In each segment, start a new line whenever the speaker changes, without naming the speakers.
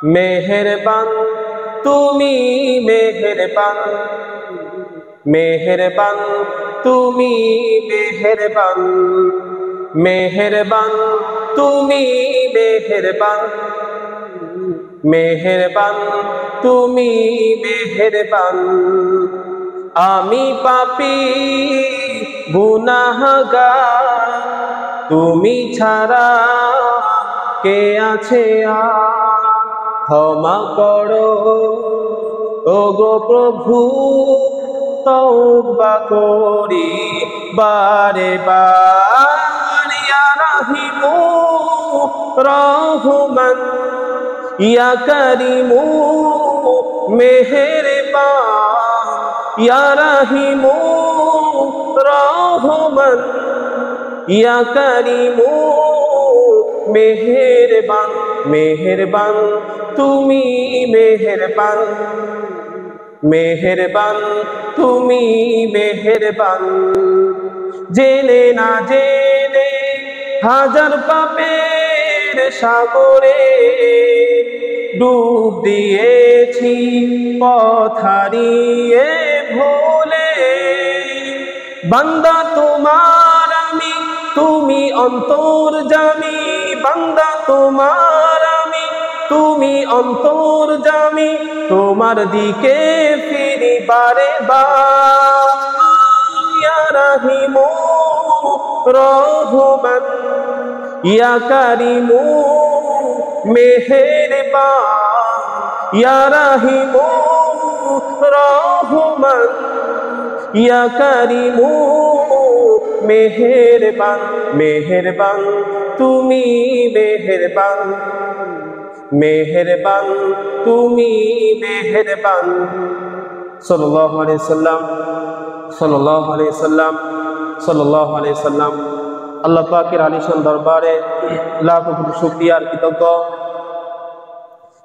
মেহেরবান তুমি মেহেরবান, মেহেরবান তুমি মেহেরবান, মেহেরবান তুমি মেহেরবান, মেহেরবান তুমি মেহেরবান। আমি পাপী গুনাহগার, তুমি ছাড়া কে আছে আর? ক্ষমা করো ওগো প্রভু, তওবা করি বারে বার। ইয়া রাহিমু রহমান, ইয়া কারিমু মেহেরবান, ইয়া রাহিমু রহমান, ইয়া কারিমু মেহেরবান। মেহেরবান তুমি মেহেরবান, মেহেরবান তুমি মেহেরবান। জেনে না জেনে হাজার পাপের সাগরে ডুব দিয়েছি পথ হারিয়ে ভুলে। বান্দা তোমার আমি, তুমি অন্তর্যামী। বান্দা তোমার আমি, তুমি অন্তর্যামী। তোমার দিকে ফিরি বারে বার। ইয়া রাহিমু রহমান, ইয়া কারিমু মেহেরবান, ইয়া রাহিমু রহমান, ইয়া কারিমু মেহেরবান। মেহেরবান তুমি মেহেরবান, মেহেরবান তুমি মেহেরবান। সাল্লাল্লাহু আলাইহি সাল্লাম, সাল্লাল্লাহু আলাইহি সাল্লাম, সাল্লাল্লাহু আলাইহি সাল্লাম। আল্লাহ পাকের আলিশান দরবারে লাখ কোটি শুকরিয়া আর কৃতজ্ঞ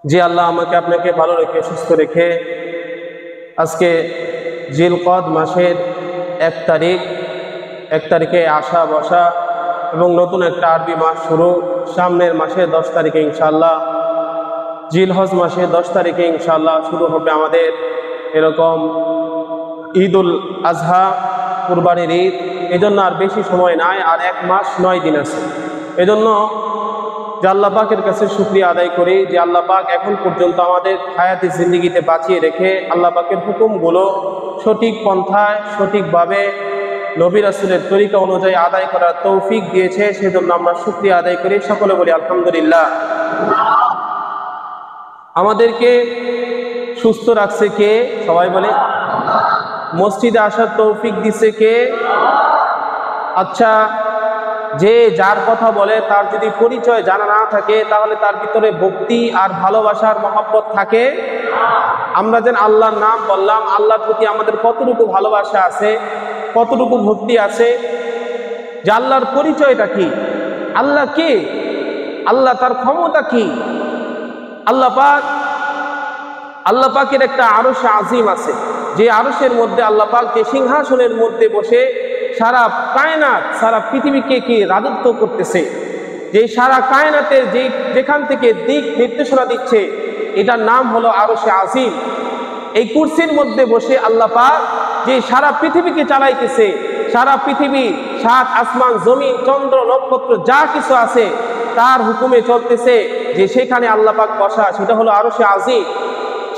যে আল্লাহ আমাকে আপনাকে ভালো রেখে সুস্থ রেখে আজকে জিলকদ মাসের 1 তারিখে আসা বসা এবং নতুন একটা আরবি মাস শুরু। সামনের মাসে 10 তারিখে ইনশাআল্লাহ, জিলহজ মাসে 10 তারিখে ইনশাআল্লাহ শুরু হবে আমাদের এরকম ঈদুল আজহা, কুরবানির ঈদ। এজন্য আর বেশি সময় নাই, আর 1 মাস 9 দিন আছে। এজন্য যে আল্লাহ পাকের কাছে শুকরিয়া আদায় করি যে আল্লাহ পাক এখন পর্যন্ত আমাদের হায়াতি জিন্দেগিতে বাঁচিয়ে রেখে আল্লাহ পাকের হুকুমগুলো সঠিক পন্থায় সঠিকভাবে নবী রাসূলের তরিকা অনুযায়ী আদায় করার তৌফিক দিয়েছে। সেজন্য আমরা শুকরিয়া আদায় করি, সকলে বলি আলহামদুলিল্লাহ। আমাদেরকে সুস্থ রাখছে কে? সবাই বলে। মসজিদে আসার তৌফিক দিছে কে? আচ্ছা, যে যার কথা বলে তার যদি পরিচয় জানা না থাকে তাহলে তার ভিতরে ভক্তি আর ভালোবাসার মহব্বত থাকে? আমরা যেন আল্লাহর নাম বললাম, আল্লাহর প্রতি আমাদের কতটুকু ভালোবাসা আছে, কতটুকু ভক্তি আছে? যে আল্লাহর পরিচয়টা কি? আল্লাহ কে? আল্লাহ তার ক্ষমতা কি? আল্লাহ পাকের একটা আরশ আজিম আছে, যে আরশের মধ্যে আল্লাহ পাক যে সিংহাসনের মধ্যে বসে সারা কায়নাত, সারা পৃথিবীকে কি রাজত্ব করতেছে, যে সারা কায়নাতের যেখান থেকে দিক নির্দেশনা দিচ্ছে, এটার নাম হলো আরশে আজিম। এই কুরসির মধ্যে বসে আল্লাহ পাক যে সারা পৃথিবীকে চালাইতেছে, সারা পৃথিবী 7 আসমান, জমিন, চন্দ্র, নক্ষত্র যা কিছু আছে তার হুকুমে চলতেছে, যে সেখানে আল্লাহ পাক বসা, সেটা হলো আরশে আজিম।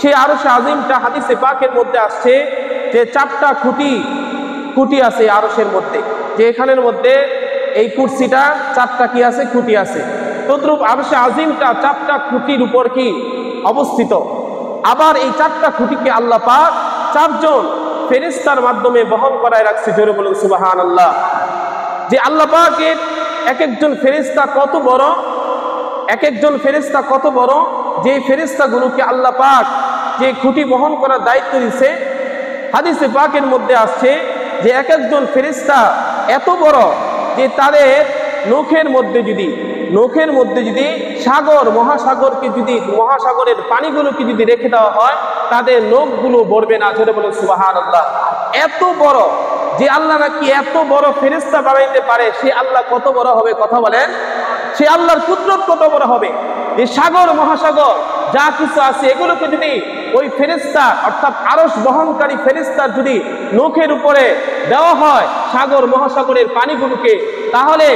সেই আরশে আজিমটা হাদিসে পাকের মধ্যে আসছে যে 4টা খুঁটি আছে আরশের মধ্যে, যে এখানের মধ্যে এই কুরসিটা 4টা কি আছে? খুঁটি আছে। তদ্রূপ আরশে আজিমটা 4টা খুঁটির উপর কি অবস্থিত। আবার এই 4টা খুঁটিকে আল্লাহ পাক 4 জন ফেরেশতার মাধ্যমে বহন করায় রাখছে। জোরে বলুন সুবহানাল্লাহ। যে আল্লাহ পাকের এক একজন ফেরেশতা কত বড়, এক একজন ফেরেশতা কত বড়, যে ফেরেশতাগুলোকে আল্লাহ পাক যে খুঁটি বহন করার দায়িত্ব দিয়েছে। হাদিসে পাকের মধ্যে আসছে যে এক একজন ফেরেশতা এত বড় যে তাদের নখের মধ্যে যদি সাগর, মহাসাগরকে যদি, মহাসাগরের পানিগুলোকে যদি রেখে দেওয়া হয় তাদের নখগুলো ভরবে না। জোরে বলুন সুবহানাল্লাহ। এত বড় যে আল্লাহ নাকি এত বড় ফেরেশতা বানাইতে পারে, সে আল্লাহ কত বড় হবে? কথা বলেন, সে আল্লাহর কুদরত কত বড় হবে? যে সাগর মহাসাগর যা কিছু আছে এগুলোকে যদি ওই ফেরেশতা অর্থাৎ আরশ বহনকারী ফেরেশতার যদি নখের উপরে দেওয়া হয় সাগর মহাসাগরের পানিগুলোকে, তাহলে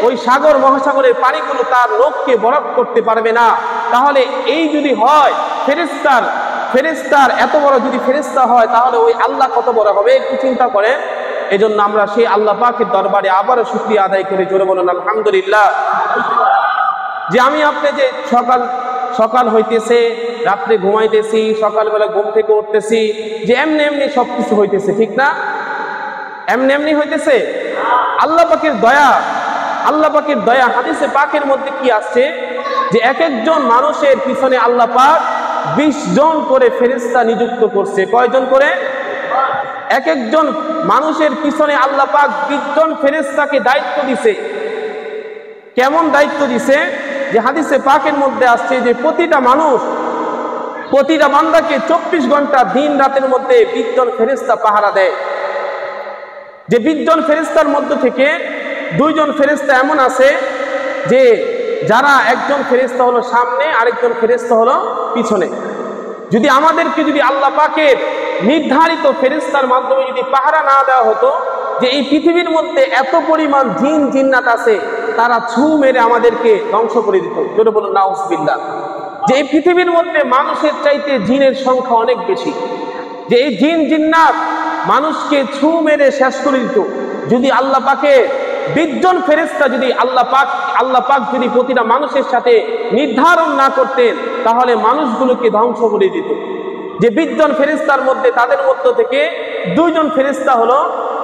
ওই সাগর মহাসাগরের পানিগুলো তার নখকে বরফ করতে পারবে না। তাহলে এই যদি হয় ফেরেশতার এত বড় যদি ফেরেশতা হয়, তাহলে ওই আল্লাহ কত বড় হবে একটু চিন্তা করেন। এজন্য আমরা সেই আল্লাহ পাকের দরবারে আবারও শুকরিয়া আদায় করে জোরে বলুন আলহামদুলিল্লাহ। যে আমি আপনি যে সকাল হইতেছে, রাত্রে ঘুমাইতেছি, সকালবেলা ঘুম থেকে উঠতেছি, যে এমনি এমনি সবকিছু হইতেছে, ঠিক না? এমনি এমনি হইতেছে? আল্লাহ পাকের দয়া হাদিসে পাকের মধ্যে কি আসছে যে এক একজন মানুষের পিছনে আল্লাহ পাক 20 জন করে ফেরেশতা নিযুক্ত করছে। কয়জন করে? এক একজন মানুষের পিছনে আল্লাহ পাক 20 জন ফেরেশতাকে দায়িত্ব দিছে। কেমন দায়িত্ব দিছে? যে হাদিসে পাকের মধ্যে আসছে যে প্রতিটা বান্দাকে 24 ঘন্টা দিন রাতের মধ্যে 20 জন ফেরেশতা পাহারা দেয়। যে 20 জন ফেরেশতার মধ্য থেকে 2 জন ফেরেশতা এমন আছে যে যারা একজন ফেরেশতা হলো সামনে, আরেকজন ফেরেশতা হলো পিছনে। যদি আমাদেরকে যদি আল্লাহ পাকের নির্ধারিত ফেরেশতার মাধ্যমে যদি পাহারা না দেওয়া হতো, যে এই পৃথিবীর মধ্যে এত পরিমাণ জিন জিন্নাত আছে, তারা ছু মেরে আমাদেরকে ধ্বংস করে দিত। যদি বলুন নাউজুবিল্লাহ। যে এই পৃথিবীর মধ্যে মানুষের চাইতে জিনের সংখ্যা অনেক বেশি, যে এই জিন জিন্নাত মানুষকে ছু মেরে শেষ করে দিত। যদি আল্লাহ পাকে 20 জন ফেরেশতা যদি আল্লাহ পাক যদি প্রতিটা মানুষের সাথে নির্ধারণ না করতেন, তাহলে মানুষগুলোকে ধ্বংস করে দিত। যে 20 জন ফেরেশতার মধ্যে তাদের মধ্য থেকে 2 জন ফেরেশতা হলো,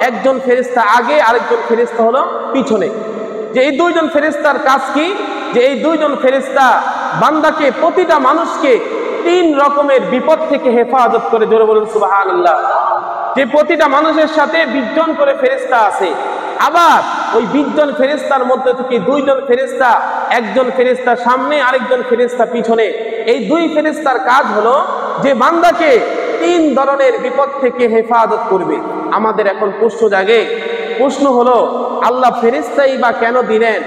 একজন ফেরেশতা আগে, আরেকজন ফেরেশতা হলো পিছনে। যে এই 2 জন ফেরেশতার কাজ কি? যে এই 2 জন ফেরেশতা বান্দাকে, প্রতিটা মানুষকে 3 রকমের বিপদ থেকে হেফাজত করে। জোরে বলুন সুবহানাল্লাহ। যে প্রতিটা মানুষের সাথে 20 জন করে ফেরেশতা আছে। আবার ওই 20 জন ফেরেশতার মধ্যে থেকে 2 জন ফেরেশতা, একজন ফেরেশতা সামনে, আরেকজন ফেরেশতা পিছনে। এই 2 ফেরেশতার কাজ হলো যে বান্দাকে 3 ধরনের বিপদ থেকে হেফাজত করবে। আমাদের এখন প্রশ্ন হলো আল্লাহ ফেরেশতাই বা কেন দিলেন,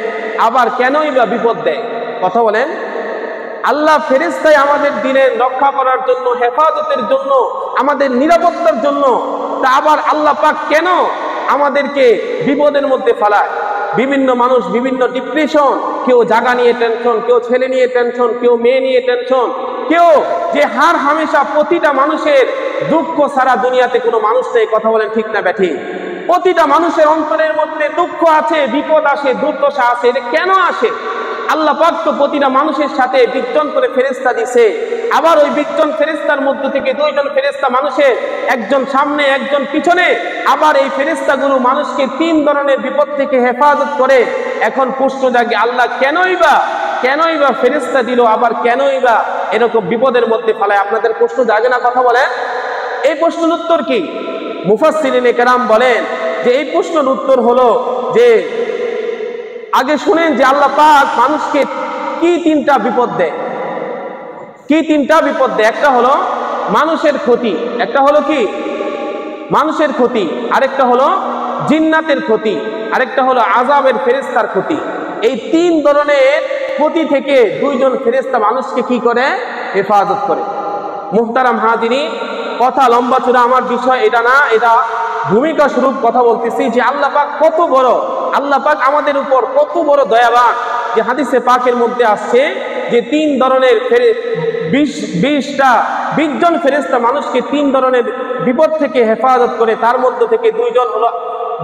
আবার কেনই বা বিপদ দেয়? কথা বলেন। আল্লাহ ফেরেশতাই আমাদের দিলেন রক্ষা করার জন্য, হেফাজতের জন্য, আমাদের নিরাপত্তার জন্য। তা আবার আল্লাহ পাক কেন আমাদেরকে বিপদের মধ্যে ফেলায়? বিভিন্ন মানুষ বিভিন্ন ডিপ্রেশন, কেউ জায়গা নিয়ে টেনশন, কেউ ছেলে নিয়ে টেনশন, কেউ মেয়ে নিয়ে টেনশন, কেউ যে হার হামেশা প্রতিটা মানুষের দুঃখ ছাড়া দুনিয়াতে কোনো মানুষ নেই। কথা বলেন ঠিক না ব্যাঠি? প্রতিটা মানুষের অন্তরের মধ্যে দুঃখ আছে, বিপদ আসে, দুর্দশা আছে। এটা কেন আসে? আল্লাহ পাক তো প্রতিটা মানুষের সাথে 20 জন করে ফেরেশতা দিছে। আবার ওই 20 জন ফেরেশতার মধ্য থেকে 2 জন ফেরেশতা মানুষের, একজন সামনে, একজন পিছনে। আবার এই ফেরেশতাগুলো মানুষকে 3 ধরনের বিপদ থেকে হেফাজত করে। এখন প্রশ্ন জাগে আল্লাহ কেনই বা ফেরেশতা দিল, আবার কেনই বা এরকম বিপদের মধ্যে ফেলায়? আপনাদের প্রশ্ন জাগে না? কথা বলেন। এই প্রশ্নের উত্তর কি? মুফাসসিরিনে কেরাম বলেন যে এই প্রশ্নের উত্তর হলো যে আগে শুনেন যে আল্লাহ পাক মানুষকে কি 3টা বিপদ দেয়। একটা হলো মানুষের ক্ষতি, একটা হলো কি মানুষের ক্ষতি, আরেকটা হলো জিন্নাতের ক্ষতি, আরেকটা হলো আযাবের ফেরেশতার ক্ষতি। এই 3 ধরনের ক্ষতি থেকে 2 জন ফেরেশতা মানুষকে কি করে? হেফাজত করে। মুহতারাম হাজিরিন, কথা লম্বা চূড়া আমার বিষয় এটা না, এটা ভূমিকা স্বরূপ কথা বলতেছি যে আল্লাহ পাক কত বড়, আল্লাহ পাক আমাদের উপর কত বড় দয়াবান। যে হাদিসে পাকের মধ্যে আসছে যে 3 ধরনের 20 জন ফেরেশতা মানুষকে 3 ধরনের বিপদ থেকে হেফাজত করে। তার মধ্য থেকে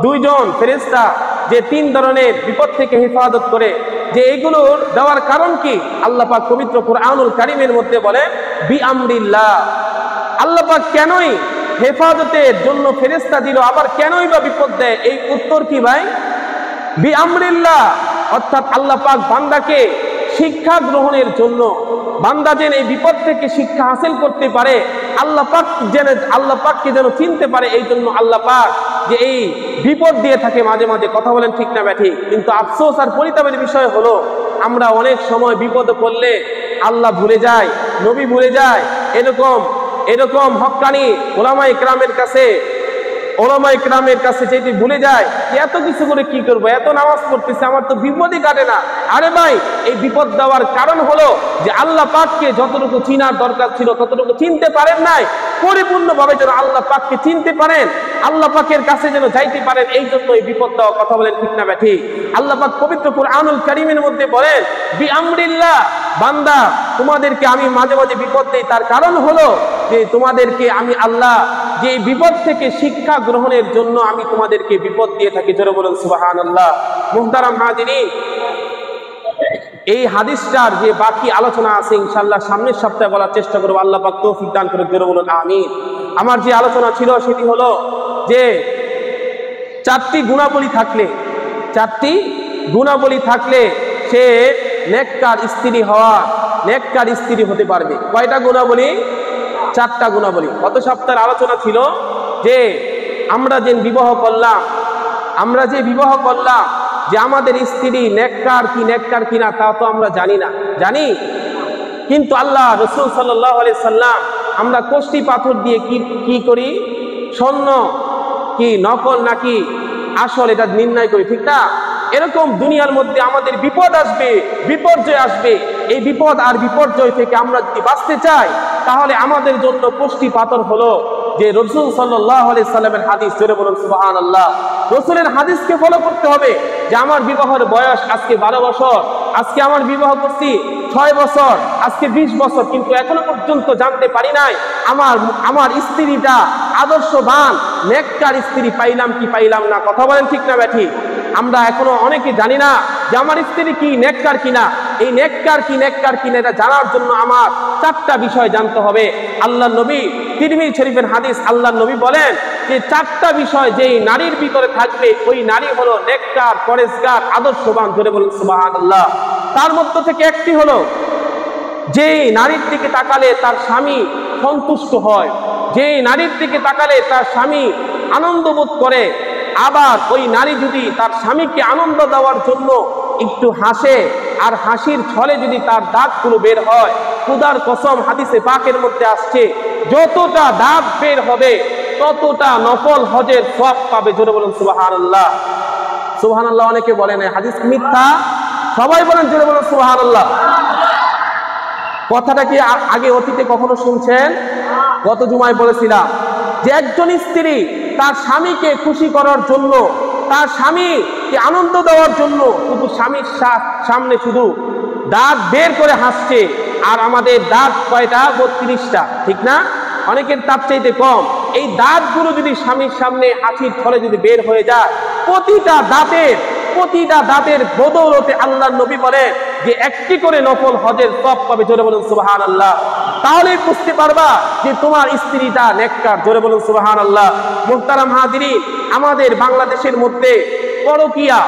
2 জন ফেরেশতা যে 3 ধরনের বিপদ থেকে হেফাজত করে। যে এগুলোর দেওয়ার কারণ কি? আল্লাহ পাক পবিত্র কুরআনুল কারীমের মধ্যে বলেন বিআমরিল্লাহ। আল্লাহ পাক কেনই হেফাজতের জন্য ফেরেশতা দিল, আবার কেনই বা বিপদ দেয়? এই উত্তর কি ভাই? বিআমরিল্লাহ, অর্থাৎ আল্লাহ পাক বান্দাকে শিক্ষা গ্রহণের জন্য, বান্দা যেন এই বিপদ থেকে শিক্ষা হাসিল করতে পারে, আল্লাহ পাককে যেন চিনতে পারে, এই জন্য আল্লাহ পাক যে এই বিপদ দিয়ে থাকে মাঝে মাঝে। কথা বলেন ঠিক না ব্যাঠি? কিন্তু আফসোস আর পরিতাপের বিষয় হলো আমরা অনেক সময় বিপদে পড়লে আল্লাহ ভুলে যায়, নবী ভুলে যায়। এরকম হক্কানি উলামায়ে কেরামের কাছে ওলামা ইকরামের কাছে যেতে ভুলে যায় যে এত কিছু করে কি করবো, এত নামাজ পড়তেছে, আমার তো বিপদই কাটে না। আরে ভাই, এই বিপদ দেওয়ার কারণ হলো যে আল্লাহ পাককে যতটুকু চিনার দরকার ছিল ততটুকু চিনতে পারেন নাই। পরিপূর্ণভাবে যেন আল্লাহ পাককে চিনতে পারেন, আল্লাহ পাকের কাছে যেন যাইতে পারেন, এই জন্য এই বিপদ দেওয়া। কথা বলেন ঠিক না ব্যাঠি? আল্লাহ পাক পবিত্র কুরআনুল কারীমের মধ্যে বলেন, বিআমরিল্লাহ, বান্দা তোমাদেরকে আমি মাঝে মাঝে বিপদ দেই, তার কারণ হলো যে তোমাদেরকে আমি আল্লাহ যে বিপদ থেকে শিক্ষা গ্রহণের জন্য আমি তোমাদেরকে বিপদ দিয়ে থাকি। জোরে বলুন সুবহানাল্লাহ। মুহতারাম হাজিরিন, এই হাদিসটার যে বাকি আলোচনা আছে ইনশাআল্লাহ সামনের সপ্তাহে বলার চেষ্টা করব। আল্লাহ পাক তৌফিক দান করে। জোরে বলুন আমিন। আমার যে আলোচনা ছিল সেটি হলো যে চারটি গুণাবলী থাকলে সে নেককার স্ত্রী হতে পারবে। কয়টা গুণাবলী? চারটা গুণাবলী। গত সপ্তাহের আলোচনা ছিল যে আমরা যে বিবাহ করলাম যে আমাদের স্ত্রী নেককার কিনা তা তো আমরা জানি না, কিন্তু আল্লাহ রাসূল সাল্লাল্লাহু আলাইহি সাল্লাম আমরা কষ্টি পাথর দিয়ে কি করি, স্বর্ণ কি নকল নাকি আসল এটা নির্ণয় করি, ঠিক না? এরকম দুনিয়ার মধ্যে আমাদের বিপর্যয় আসবে। এই বিপদ আর বিপর্যয় থেকে আমরা যদি বাঁচতে চাই তাহলে আমাদের জন্য কষ্টি পাথর হলো যে রাসূল সাল্লাল্লাহু আলাইহি সাল্লামের হাদিস। জোরে বলুন সুবহানাল্লাহ। রাসূলের হাদিসকে ফলো করতে হবে যে আমার বিবাহের বয়স আজকে 12 বছর, আজকে আমার বিবাহ করছি 6 বছর, আজকে 20 বছর, কিন্তু এখনো পর্যন্ত জানতে পারি নাই আমার স্ত্রীটা আদর্শবান নেককার স্ত্রী পাইলাম কি পাইলাম না। কথা বলেন ঠিক না ব্যাঠি? আমরা এখনো অনেকে জানি না যে আমার স্ত্রী কি নেককার কিনা। এই নেককার কিনা এটা জানার জন্য আমার চারটা বিষয় জানতে হবে। আল্লাহ নবী তিরমিজি শরীফের হাদিস, আল্লাহ নবী বলেন যে চারটা বিষয় যেই নারীর ভিতরে থাকবে ওই নারী হলো নেককার, পরেজগার, আদর্শবান। জোরে বলুন সুবহানাল্লাহ। তার মধ্য থেকে একটি হলো যেই নারীর দিকে তাকালে তার স্বামী সন্তুষ্ট হয়, যেই নারীর দিকে তাকালে তার স্বামী আনন্দ বোধ করে। আবার ওই নারী যদি তার স্বামীকে আনন্দ দেওয়ার জন্য একটু হাসে আর হাসির ছলে যদি তার দাঁতগুলো বের হয়, খোদার কসম হাদিসে পাকের মধ্যে আসছে যতটা দাঁত বের হবে ততটা নফল হজের সওয়াব পাবে। জোরে বলুন সুবহানাল্লাহ। সুবহানাল্লাহ অনেকে বলেন হাদিস মিথ্যা, সবাই বলেন জোরে বলুন সুবহানাল্লাহ। কথাটা কি আগে অতীতে কখনো শুনছেন? গত জুমায় বলেছিলাম যে একজন স্ত্রী তার স্বামীকে খুশি করার জন্য, তার স্বামীকে আনন্দ দেওয়ার জন্য শুধু স্বামীর সামনে শুধু দাঁত বের করে হাসছে। আর আমাদের দাঁত কয়টা? 32টা, ঠিক না? অনেকের তার চাইতে কম। এই দাঁতগুলো যদি স্বামীর সামনে হাসির ছলে যদি বের হয়ে যায়, প্রতিটা দাঁতের বদৌলতে আল্লাহ নবী বলেন যে একটি করে নফল হজের সওয়াব পাবে। জোরে বলুন সুবহানাল্লাহ। তাহলে বুঝতে পারবা যে তোমার স্ত্রীটা নেককার। জোরে বলুন সুবহানাল্লাহ। মুহতারাম হাজিরিন, আমাদের বাংলাদেশের মধ্যে পরকীয়া,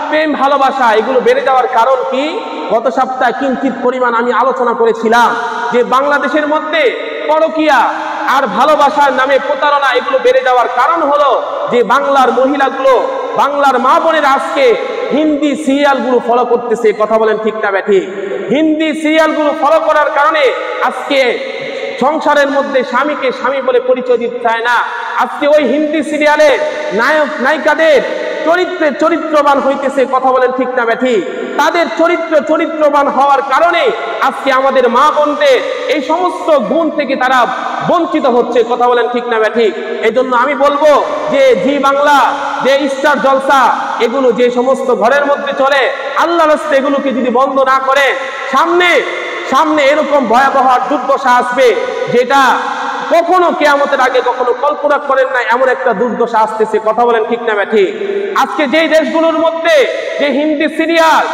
প্রেম ভালোবাসা এগুলো বেড়ে যাওয়ার কারণ কি? গত সপ্তাহে কিঞ্চিত পরিমাণ আমি আলোচনা করেছিলাম যে বাংলাদেশের মধ্যে পরকীয়া আর ভালোবাসার নামে প্রতারণা এগুলো বেড়ে যাওয়ার কারণ হলো যে বাংলার মহিলাগুলো, বাংলার মা বোনেরা আজকে হিন্দি সিরিয়ালগুলো ফলো করতেছে। কথা বলেন ঠিক না ব্যাঠি? হিন্দি সিরিয়ালগুলো ফলো করার কারণে আজকে সংসারের মধ্যে স্বামীকে স্বামী বলে পরিচয় দিতে চায় না। আজকে ওই হিন্দি সিরিয়ালের নায়ক নায়িকাদের চরিত্রবান হইতেছে। কথা বলেন ঠিক না ব্যাঠি? তাদের চরিত্রবান হওয়ার কারণে আজকে আমাদের মা বোনদের এই সমস্ত গুণ থেকে তারা বঞ্চিত হচ্ছে। কথা বলেন ঠিক না ব্যাঠি? এই জন্য আমি বলবো যে জি বাংলা, যে স্টার জলসা, এগুলো যে সমস্ত ঘরের মধ্যে চলে, আল্লাহর রাস্তে এগুলোকে যদি বন্ধ না করে সামনে এরকম ভয়াবহ দুর্দশা আসবে যেটা কখনো কিয়ামতের আগে কখনো কল্পনা করেন না, এমন একটা দুর্দশা আসতেছে। কথা বলেন ঠিক না ব্যাঠি? আজকে যেই দেশগুলোর মধ্যে যে হিন্দি সিরিয়াল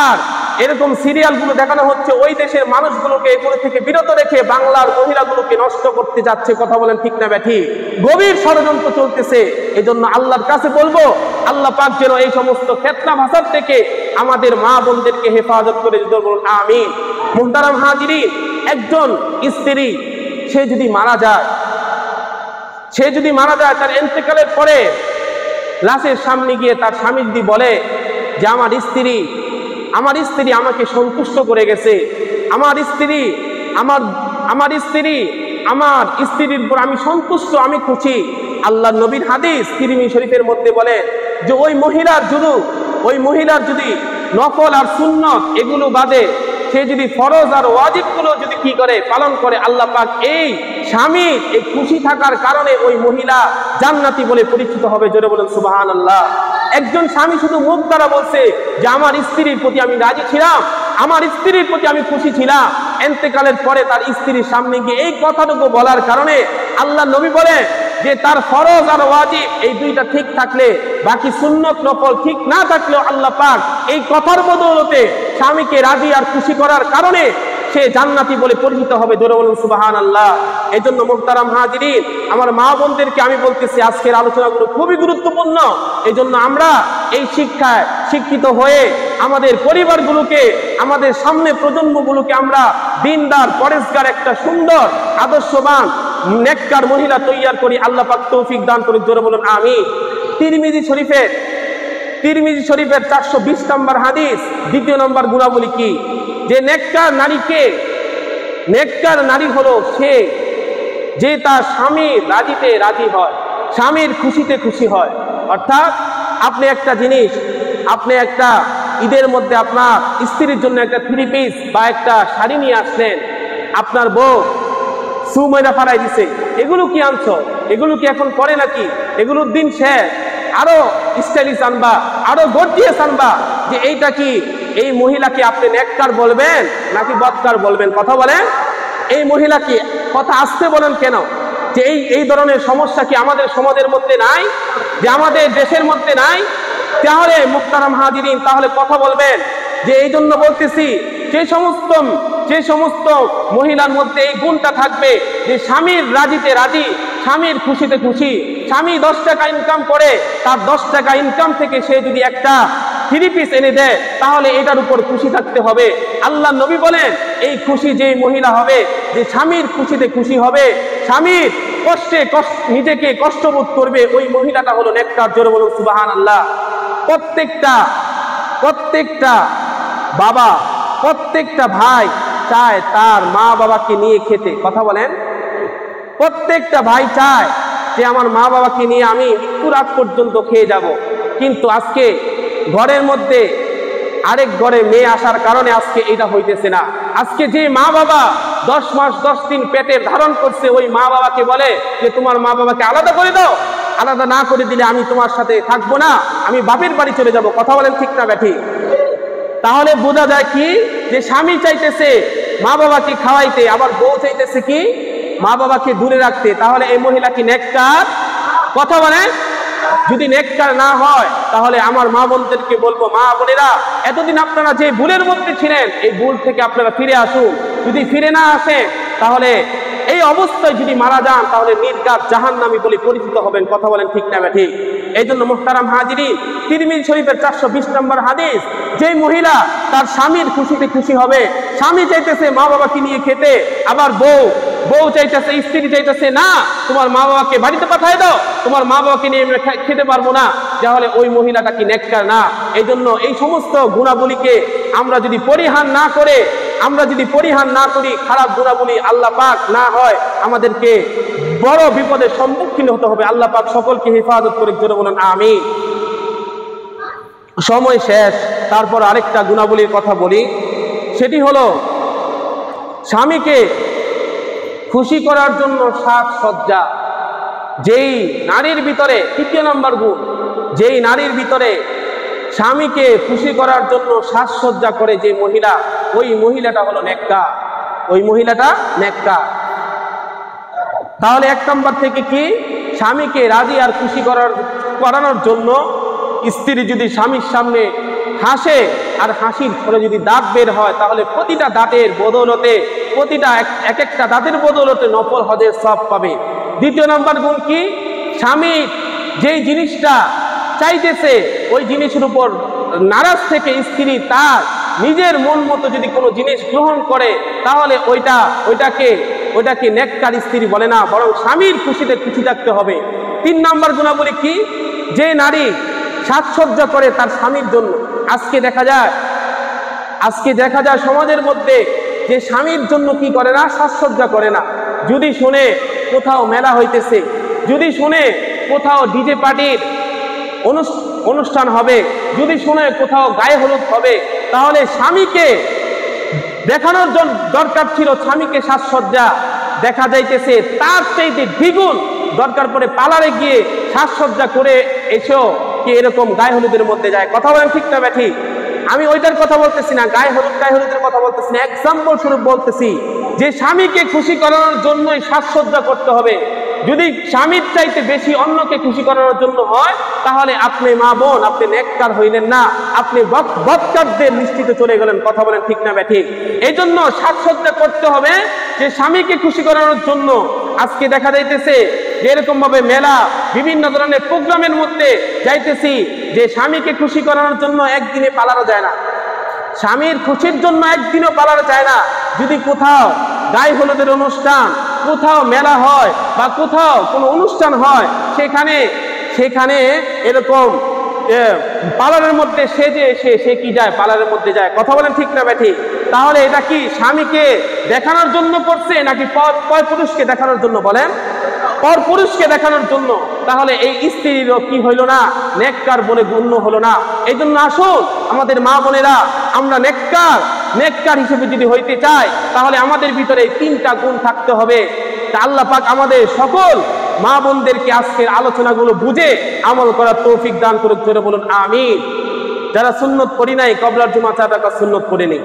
আর এরকম সিরিয়ালগুলো দেখানো হচ্ছে, ওই দেশের মানুষগুলোকে এগুলো থেকে বিরত রেখে বাংলার মহিলাগুলোকে নষ্ট করতে যাচ্ছে। কথা বলেন ঠিক না ব্যাঠি? গভীর ষড়যন্ত্র চলতেছে। এই জন্য আল্লাহর কাছে বলবো, আল্লাহ পাক যেন এই সমস্ত ফিতনা ফাসাদ থেকে আমাদের মা বোনদেরকে হেফাজত করে দিতে বলুন আমিন। মুহতারাম হাজিরিন, একজন স্ত্রী সে যদি মারা যায়, তার ইন্তেকালের পরে লাশের সামনে গিয়ে তার স্বামী যদি বলে যে আমার স্ত্রী আমাকে সন্তুষ্ট করে গেছে, আমার স্ত্রীর উপর আমি সন্তুষ্ট, আমি খুশি, আল্লাহ নবীর হাদিস তিরমিজি শরীফের মধ্যে বলেন যে ওই মহিলার যদি নফল আর সুন্নত এগুলো বাদে সে যদি ফরজ আর ওয়াজিবগুলো যদি কি করে পালন করে, আল্লাহ পাক এই স্বামীর এই খুশি থাকার কারণে ওই মহিলা জান্নাতি বলে পরিচিত হবে। জোরে বলেন সুবহানাল্লাহ। একজন স্বামী শুধু মুখ দ্বারা বলছে যে আমার স্ত্রীর প্রতি আমি রাজি ছিলাম, আমার স্ত্রীর প্রতি আমি খুশি ছিলাম, ইন্তেকালের পরে তার স্ত্রীর সামনে গিয়ে এই কথাটুকু বলার কারণে আল্লাহ নবী বলেন যে তার ফরজ আর ওয়াজিব এই দুইটা ঠিক থাকলে, বাকি সুন্নত নফল ঠিক না থাকলেও আল্লাহ পাক এই কথার বদৌলতে স্বামীকে রাজি আর খুশি করার কারণে সে জান্নাতি বলে পরিচিত হবে। জোরে বলুন সুবহানাল্লাহ। এই জন্য মুহতারাম হাজিরিন, আমার মা বোনদেরকে আমি বলতেছি আজকের আলোচনাগুলো খুবই গুরুত্বপূর্ণ। এই জন্য আমরা এই শিক্ষায় শিক্ষিত হয়ে আমাদের পরিবারগুলোকে, আমাদের সামনে প্রজন্মগুলোকে আমরা দিনদার পরেশগার একটা সুন্দর আদর্শবান নেককার মহিলা তৈয়ার করি। আল্লাহ পাক তৌফিক দান করে। জোরে বলুন আমিন। তিরমিজি শরীফের 420 নম্বর হাদিস, 2 নম্বর গুণাবলী কি? যে নেককার নারী হলো সে যে তার স্বামীর রাজিতে রাজি হয়, স্বামীর খুশিতে খুশি হয়। অর্থাৎ আপনি একটা জিনিস, আপনি একটা ঈদের মধ্যে আপনার স্ত্রীর জন্য একটা 3 পিস বা একটা শাড়ি নিয়ে আসলেন, আপনার বউ সুময়রা ফাড়াই দিছে, এগুলো কি আনছো? এগুলো কি এখন পরে নাকি? এগুলোর দিন শেষ, আরো স্টাইলিশ আনবা, আরো গর্জিয়াস আনবা। যে এইটা কি, এই মহিলাকে আপনি নেককার বলবেন নাকি বদকার বলবেন? কথা বলেন। এই মহিলাকে কথা আসতে বলেন কেন? যে এই ধরনের সমস্যা কি আমাদের সমাজের মধ্যে নাই, যে আমাদের দেশের মধ্যে নাই? তাহলে মুহতারাম হাজিরিন, তাহলে কথা বলবেন। যে এই জন্য বলতেছি, যে সমস্ত মহিলার মধ্যে এই গুণটা থাকবে যে স্বামীর রাজিতে রাজি, স্বামীর খুশিতে খুশি। স্বামী 10 টাকা ইনকাম করে, তার 10 টাকা ইনকাম থেকে সে যদি একটা 3 পিস এনে দেয়, তাহলে এটার উপর খুশি থাকতে হবে। আল্লাহ নবী বলেন এই খুশি যেই মহিলা হবে, যে স্বামীর খুশিতে খুশি হবে, স্বামীর কষ্টে নিজেকে কষ্টবোধ করবে, ওই মহিলাটা হলো নেককার। জোরে বলুন সুবহানাল্লাহ। প্রত্যেকটা বাবা, প্রত্যেকটা ভাই চায় তার মা বাবাকে নিয়ে খেতে। কথা বলেন। প্রত্যেকটা ভাই চায় যে আমার মা বাবাকে নিয়ে আমি মৃত্যুর আগ পর্যন্ত খেয়ে যাব। কিন্তু আজকে ঘরের মধ্যে আরেক ঘরে মেয়ে আসার কারণে আজকে এটা হইতেছে না। আজকে যে মা বাবা 10 মাস 10 দিন পেটে ধারণ করছে, ওই মা বাবাকে বলে যে তোমার মা বাবাকে আলাদা করে দাও, আলাদা না করে দিলে আমি তোমার সাথে থাকবো না, আমি বাপের বাড়ি চলে যাব। কথা বলেন ঠিক না ব্যাঠি? তাহলে বোঝা যায় কি, যে স্বামী চাইতেছে মা বাবাকে খাওয়াইতে, আবার বউ চাইতেছে কি মা বাবাকে দূরে রাখতে। তাহলে এই মহিলা কি নেককার? কথা বলেন। যদি নেককার না হয়, তাহলে আমার মা বোনদেরকে বলবো, মা বোনেরা এতদিন আপনারা যে ভুলের মধ্যে ছিলেন, এই ভুল থেকে আপনারা ফিরে আসুন। যদি ফিরে না আসে, তাহলে এই অবস্থায় যদি মারা যান, তাহলে নির্ঘাত জাহান্নামী বলে পরিচিত হবেন। কথা বলেন ঠিক না ঠিক? এই জন্য মুহতারাম হাজিরিন, তিরমিজি শরীফের 420 নম্বর হাদিস, যে মহিলা তার স্বামীর খুশিতে খুশি হবে, স্বামী চাইতেছে মা বাবাকে নিয়ে খেতে, আবার বউ চাইতেছে, স্ত্রী চাইতেছে না তোমার মা বাবাকে বাড়িতে পাঠায় দাও, তোমার মা বাবাকে নিয়ে খেতে পারবো না, তাহলে ওই মহিলাটা কি নেককার না? এই জন্য এই সমস্ত গুণাবলীকে আমরা যদি পরিহার না করি, খারাপ গুণাবলী আল্লাহ পাক না হয় আমাদেরকে বড় বিপদের সম্মুখীন হতে হবে। আল্লাহ পাক সকলকে হেফাজত করে। জোরে বলেন আমিন। সময় শেষ, তারপর আরেকটা গুণাবলীর কথা বলি। সেটি হলো স্বামীকে খুশি করার জন্য সাজসজ্জা। যেই নারীর ভিতরে, 3 নম্বর গুণ, যেই নারীর ভিতরে স্বামীকে খুশি করার জন্য সাজসজ্জা করে যে মহিলা, ওই মহিলাটা হলো নেককার। ওই মহিলাটা নেককার। তাহলে 1 নম্বর থেকে কি, স্বামীকে রাজি আর খুশি করানোর জন্য স্ত্রী যদি স্বামীর সামনে হাসে আর হাসির ফলে যদি দাঁত বের হয়, তাহলে প্রতিটা দাঁতের বদৌলতে, এক একটা দাঁতের বদৌলতে নফল হজের সওয়াব পাবে। 2 নম্বর গুণ কি, স্বামী যেই জিনিসটা চাইতেছে ওই জিনিসের উপর নারাজ থেকে স্ত্রী তার নিজের মন মতো যদি কোনো জিনিস গ্রহণ করে, তাহলে ওইটাকে নেককার স্ত্রী বলে না, বরং স্বামীর খুশিতে খুশি থাকতে হবে। 3 নম্বর গুণাবলী কি, যে নারী সাজসজ্জা করে তার স্বামীর জন্য। আজকে দেখা যায় সমাজের মধ্যে যে স্বামীর জন্য কি করে না, সাজসজ্জা করে না। যদি শুনে কোথাও মেলা হইতেছে, যদি শুনে কোথাও ডিজে পার্টির অনুষ্ঠান হবে, যদি শুনে কোথাও গায়ে হলুদ হবে, তাহলে স্বামীকে দেখানোর জন্য দরকার ছিল স্বামীকে সাজসজ্জা, দেখা যাইতেছে তার চাইতে দ্বিগুণ দরকার পড়ে পার্লারে গিয়ে সাজসজ্জা করে এসেও কি এরকম গায়ে হলুদের মধ্যে যায়। কথা বলেন ঠিক না ব্যাঠিক? আমি ওইটার কথা বলতেছি না, গায়ে হলুদের কথা বলতেছি না, এক্সাম্পল স্বরূপ বলতেছি যে স্বামীকে খুশি করানোর জন্যই সাজসজ্জা করতে হবে। যদি স্বামীর চাইতে বেশি অন্যকে খুশি করানোর জন্য হয়, তাহলে আপনি মা বোন, আপনি নেককার হইলেন না, আপনি বদকারদের লিস্টিতে চলে গেলেন। কথা বলেন ঠিক না ব্যাঠিক? এই জন্য সাজসজ্জা করতে হবে যে স্বামীকে খুশি করানোর জন্য। আজকে দেখা যাইতেছে যে এরকম ভাবে মেলা, বিভিন্ন ধরনের প্রোগ্রামের মধ্যে যাইতেছি যে স্বামীকে খুশি করানোর জন্য একদিনে পালানো যায় না, স্বামীর খুশির জন্য একদিনও পালানো যায় না। যদি কোথাও গায়ে হলুদের অনুষ্ঠান, কোথাও মেলা হয় বা কোথাও কোনো অনুষ্ঠান হয়, সেখানে এরকম পার্লারের মধ্যে সে কি যায়, পার্লারের মধ্যে যায়। কথা বলেন ঠিক না ব্যাঠিক? তাহলে এটা কি স্বামীকে দেখানোর জন্য করছে নাকি পর পুরুষকে দেখানোর জন্য? বলেন, পর পুরুষকে দেখানোর জন্য। তাহলে এই স্ত্রীরও কি হইল না, নেককার বলে গণ্য হলো না। এই জন্য আসুন আমাদের মা বোনেরা, আমরা নেককার হিসেবে যদি হইতে চাই, তাহলে আমাদের ভিতরে 3টা গুণ থাকতে হবে। তা আল্লাহ পাক আমাদের সকল মা বোনদেরকে আজকের আলোচনাগুলো বুঝে আমল করার তৌফিক দান করুক। জোরে বলুন আমিন। যারা সুন্নত পড়ি নাই, কবলার জুমা 4 রাকাত সুন্নত পড়ে নেই।